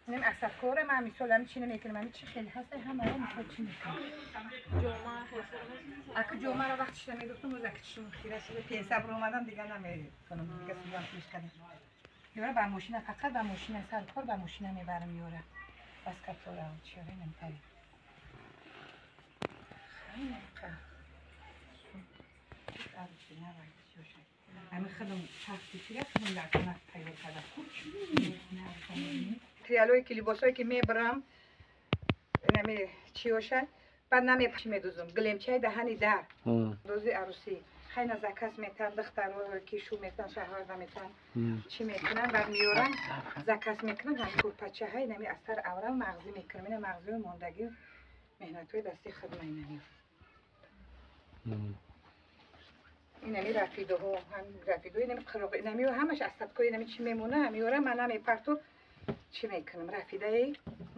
نم اصلا کار من میسولم چی نمیکنم من چی خیلی هست هم آرام میخواد چی میکنم جمعه اگه جمعه را وقتش نمیگفتم روز اکتشون خیره شده پیسه برو اومدم دیگه نمیکنم دیگه سوزم پیش کردم یورا با ماشین فقط با ماشین سر کار با ماشین میبرم یورا بس کتوره هم چیاره نمیتایی خیلی همین خودم شخصی چیه خودم در کنار تیار کردم تریالوی که لباسایی که میبرم نمی چی باشه بعد نمیپوشم میدوزم گلیمچه دهنی در دوزی عروسی خیلی زکس میتن دختر رو کیشو میتن شهر میتن چی میکنن بعد میورن زکس میکنن همین کورپچه های نمی اثر اورم مغزی میکنم این مغزی موندگی مهنتوی دستی خدمه نمی اینمی رفیده ها هم رفیده اینمی قراق اینمی و همش استاد کوی اینمی چی میمونه میورم من نمی پرتو چی میکنم رفیده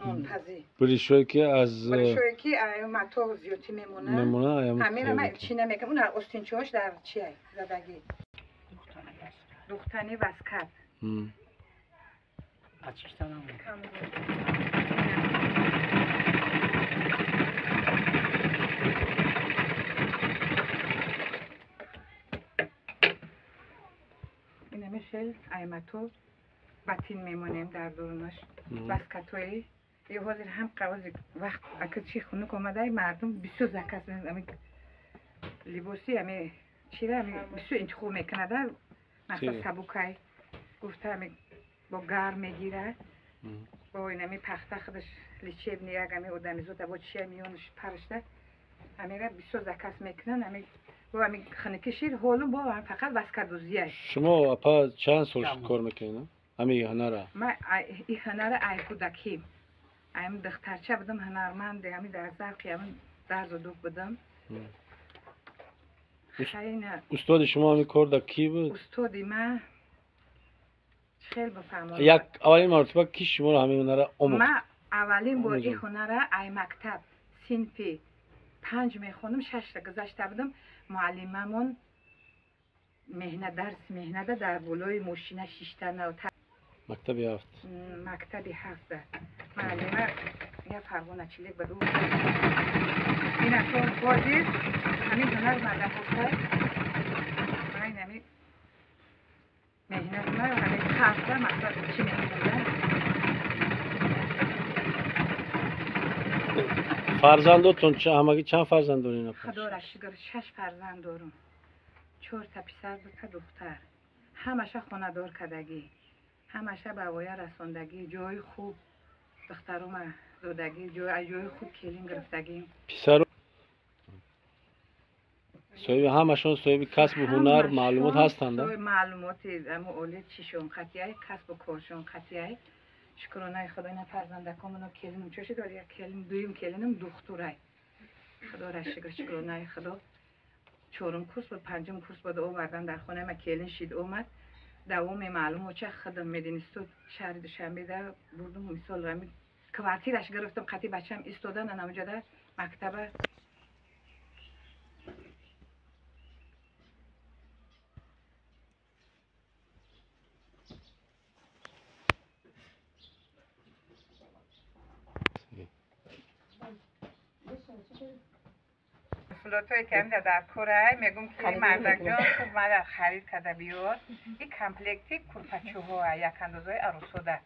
نون پزی بریشوی که از بریشوی که ماتو زیوتی میمونه همین ما چی نمیکنم اون استینچوش در چیه زدگی دختانی واسکت açıştan میشل ایماتو باتین میمونیم در درونش واسکتوی یه حاضر هم قواز وقت اگه چی خونک اومده مردم بسیار زکات نمی لباسی همی چیره همی بسیار انتخاب میکنه در مثلا سبوکای گفته همی با گرم میگیره با اینمی پخته خودش لیچیب نیاگ همی آدمی زود با چیه میونش پرشته همی را بسیار زکات میکنن همی با همی خنکشیر حالو با هم فقط واسکت دوزیه شما اپا چند سال کار میکنین؟ همی هنره؟ من این هنره ای کودکیم ایم دخترچه بودم هنرمند همی در زرقی همی درز و دوب بودم استاد شما همی کار در کی بود؟ استادی من خیلی بفهمم یک اولین مرتبه کی شما رو همی هنره آموخت؟ من اولین بار این هنره ای مکتب صنفی 5 میخونم 6 تا گذشته بودم معلممون مهنت در بلوی ماشین 6 تا 9 تا مکتبی 7 مکتبی 7 معلمه یا فرغونه چلیک بدو این اصلا بازی همین هنر مدن بسته من همین مهنت من همین خرفه مقصد چی میکنم فرزنداتون همگی چند فرزند دارین؟ خدا را شکر 6 فرزند دارم 4 تا پسر 2 تا دختر همشه خانه دار کردگی همشه به وای رساندگی جای خوب دخترم زودگی جای خوب کلیم گرفتگی پسر صاحب همشون صاحب کسب و هنر معلومات هستند صاحب معلوماتی اما اولید چیشون قطعی کسب و کارشون قطعی شکرانه خدا اینا فرزندکامونو کلیم چوشی داری یک کلیم دویم کلیم دختره خدا را شکرانه خدا 4م کورس بود 5م کورس بود آوردن در خونه ما کلین شید اومد دوام معلومه چه خدم میدونستو شهر دوشنبه در بردم مثال رمی کوارتیرش گرفتم قطعی بچم ایستادن اونجا در مکتب فلوتوی که هم در کوره میگم که مردک جان خود مادر خرید کرده بیار این کمپلکتی کورپچو ها یک اندازه عروسوده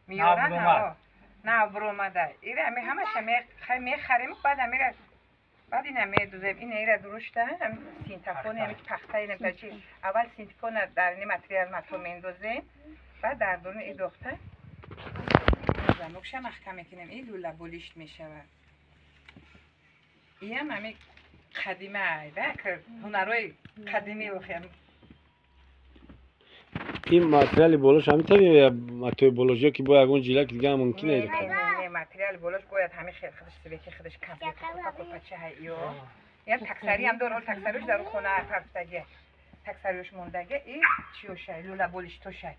میارن ها نه برومده ایره همش میخریم بعد این میدوزیم این ایره درشته هم سینتفون هم پخته این بچی اول سینتفون در این متریال متو میندازیم بعد در درون این دخته زنوکشه محکم میکنیم این لوله بولیشت میشود این هم همی قدیمه ایده که هنروی قدیمی بخیم این ماتریال بولوش همیتونه یا ماتریال بولوشی که با اون جیلک دیگه هم ممکنه ایره نه ماتریال بولوش باید همین خیلی خودش سبکی خودش کمپلیت کنه بچه هاییو یا تکسری هم داره تکسریش در خونه پرفتگی تکسریش موندگی این چیوشه لوله بولیش توشه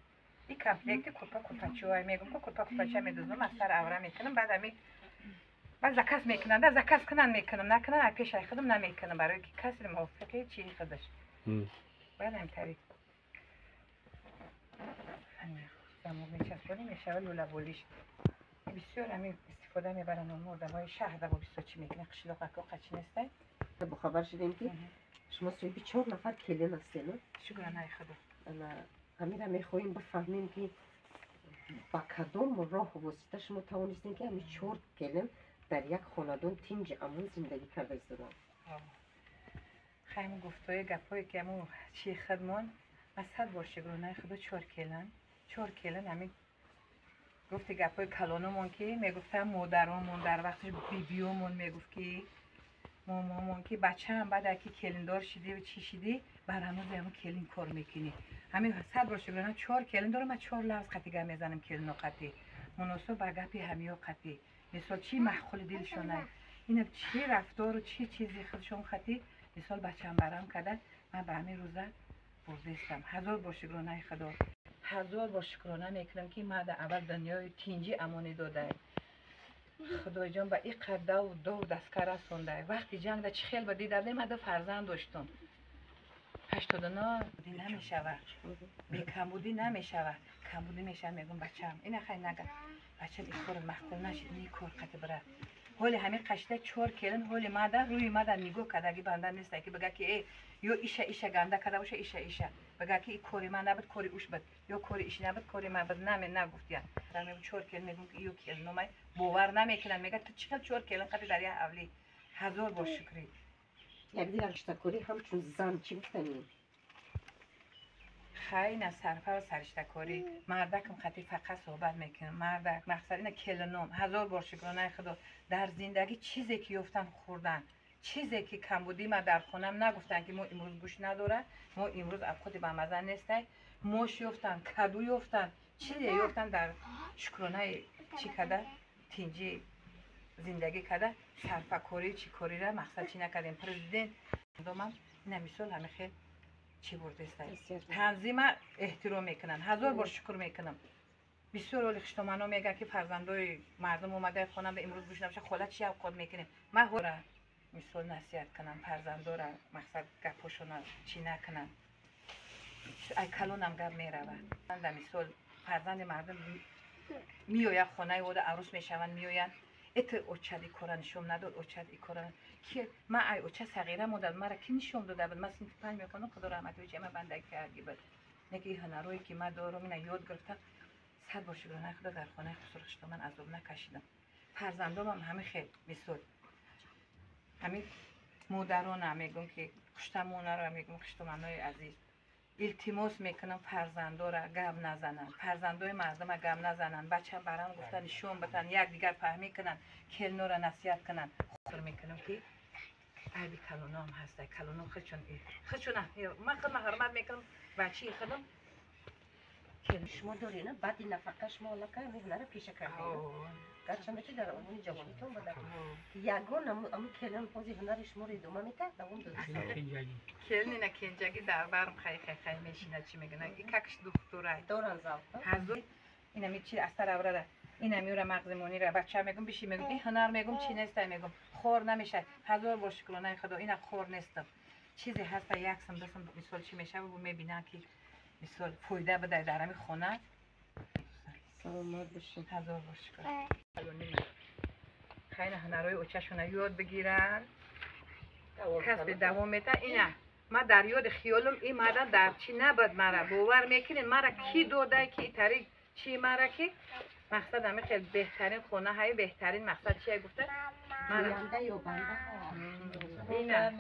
این کمپلیت کورپچوهای میگم که کورپچه میدوزم از سر اوره میکنم بعد همی بعد زکاس میکنن ده زکاس کنن میکنم نکنن پیش خودم نمیکنم برای که کسی موافقه چی خودش باید همینطوری زمان میچسبونیم میشه لولا بولیش بسیار همین استفاده میبرن اون مردمای شهر و بسیار چی میکنه قشلاق اکو قچی نسته با خبر شدیم که شما سوی 4 نفر کلین هستین. شکرانه خدا. همین را میخواهیم بفهمیم که با کدام راه و واسطه شما توانستین که همین 4 کلین در یک خاندان تینج امون زندگی کرده ایستادن. خیلی گفتای گپایی که همون چی خدمون از 100 بار شکرانه خدا 4 کلن همین گفتی گپای کلانمون که میگفتم مادرامون در وقتش بیبیومون میگفت که مامامون که بچه هم بعد اکی کلندار شدی و چی شدی برامون همون کلین کار میکنی همین 100 بار شکرانه 4 کلن دارم من 4 لحظه خطی گم میزنم کلینو خطی مناسب با گپی همیا خطی مثال چی محخول دلشونه اینا چی رفتار و چی چیزی خودشون خطی مثال بچه هم برام کردن من به همین روزه بردستم 1000 بار شکرانه خدا 1000 بار شکرانه میکنم که من در اول دنیای تینجی امانی داده خدای جان با این قدر و دستکار رسونده وقتی جنگ در چه خیل با دیدم من 2 فرزند داشتم 89 بودی نمیشوه بی کمبودی نمیشوه کمبودی میشه میگم بچم این خیلی نگه بچم این کار مخول نشید نی کار قطع بره حالی همین قشته 4 کلن حالی مادر روی مادر نگو کدگی بنده نیسته که بگه که ای یا ایشه گنده کده باشه ایشه بگه که این کاری من نبود کاری اوش بود یا کاری ایش نبود کاری من بود نگفتی در میگم 4 کلن میگم که یو کلن نمی باور نمیکنن میگه تو چقدر 4 کلن قطع در یه اولی 1000 با شکری یک دیر رشتکاری همچون زن چی گفتنی؟ خیلی صرفه و سرشتکاری مردکم خطی فقط صحبت میکنم مردک مقصد اینه کلنوم 1000 بار شکرانه خدا در زندگی چیزی که یفتن خوردن چیزی که کم بودی ما در خونم نگفتن که ما امروز گوش نداره ما امروز اب خودی به مزه نیسته موش یفتن کدو یفتن چیزی یفتن در شکرانه چی کده تینجی زندگی کده صرفه کاری چی کاری را مقصد چی نکردیم پرزیدنت دومم نمیسول همه خیلی چی برده است تنظیم احترام میکنن 1000 بار شکر میکنم بسیار ولی خشتمانا میگه که فرزندای مردم اومده خونم به امروز گوش نمیشه خالت چی اوقات میکنیم من هورا مثال نصیحت کنم فرزندا را مقصد گپاشون چی نکنن ای کلونم گپ میروه من مثال فرزند مردم میویا خونه و عروس میشون میوین ات اوچدی کورن شوم نداد اوچدی کورن که من ای اوچه صغیره مدل مرا کی نشوم داده بود من سنت 5 میکنم خدا رحمت وجه من بنده کردی بود نگی هنروی که من دارم اینا یاد گرفتم 100 بار شکرانه خدا در خانه خسرخشت من عذاب نکشیدم فرزندام هم همه خیلی مثال همین مادران میگم که خشتمونه رو میگم خشتمانای عزیز التماس میکنم فرزندا را گم نزنن فرزندای مردم گم نزنن بچه برام گفتن شوم بتن یک دیگر فهمی کنن کلنو را نصیحت کنن خور میکنم که عیبی کلونا هم هسته کلونا خودشون من خود حرمت میکنم بچه خودم شما داری نه بعد این نفقه شما لکه میگنه رو پیشه کرده گرچنده که در اون جوانیتون بده یگان امو کلن بازی هنر شما رو ادامه میده دوام داده کلنی نه کنجگی در برم خیلی میشینه چی میگنه این ککش دکتره دوران زاوتا هزار اینا می چی اثر اوره اینا میوره مغزمونی را بچه میگم بشی میگم این هنر میگم چی نیسته میگم خور نمیشه 1000 بار شکرانه خدا اینا خور نیستم چیزی هست یک سم دو سم مثال چی میشه و میبینن که مثال فایده بده در همین خونه سلامت باشین 1000 بار شکر خیلی هنرهای اوچه‌شون یاد بگیرن کسب دوام میده اینا ما در یاد خیالم این مادر در چی نبود مرا باور میکنین مرا کی دوده که این طریق چی مرا که مقصد همه خیلی بهترین خونه های بهترین مقصد چیه گفته بنده یا بنده اینا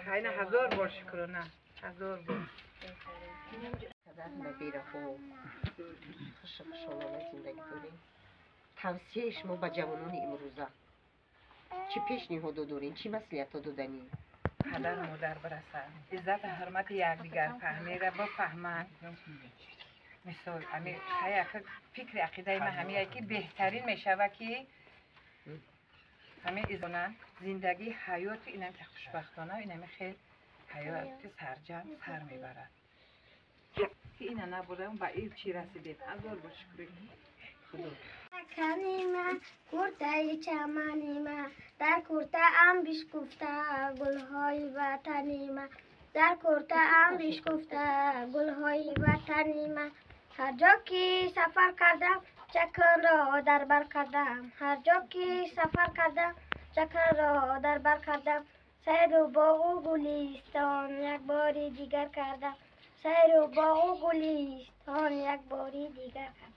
خیلی 1000 بار شکرانه 1000 بار قدر نبیره و خوشحالانه زندگی داریم توصیه شما به جوانان امروزه چی پیشنهاد دارین چی مسئولیت دادنی پدر و مادر برسن عزت و حرمت یکدیگر فهمی را بفهمن مثال همین فکر عقیده من همیه که بهترین میشوه که همه ازانن زندگی حیات اینم که خوشبختانه اینم خیلی حیات سرجم سر میبرد که اینا نبوده با این چی رسیدیم 1000 بار شکر خدا کنیمه کرته چمنیمه در کرته ام بیشکفته گلهای وطنیمه در کرته ام بیشکفته گلهای وطنیمه هر جا که سفر کردم چکن را در بر کردم. هر جا که سفر کردم چکن را در بر کردم. سیر و باغ و گلیستان یک باری دیگر کردم. سیر و باغ و گلیستان یک باری دیگر کردم.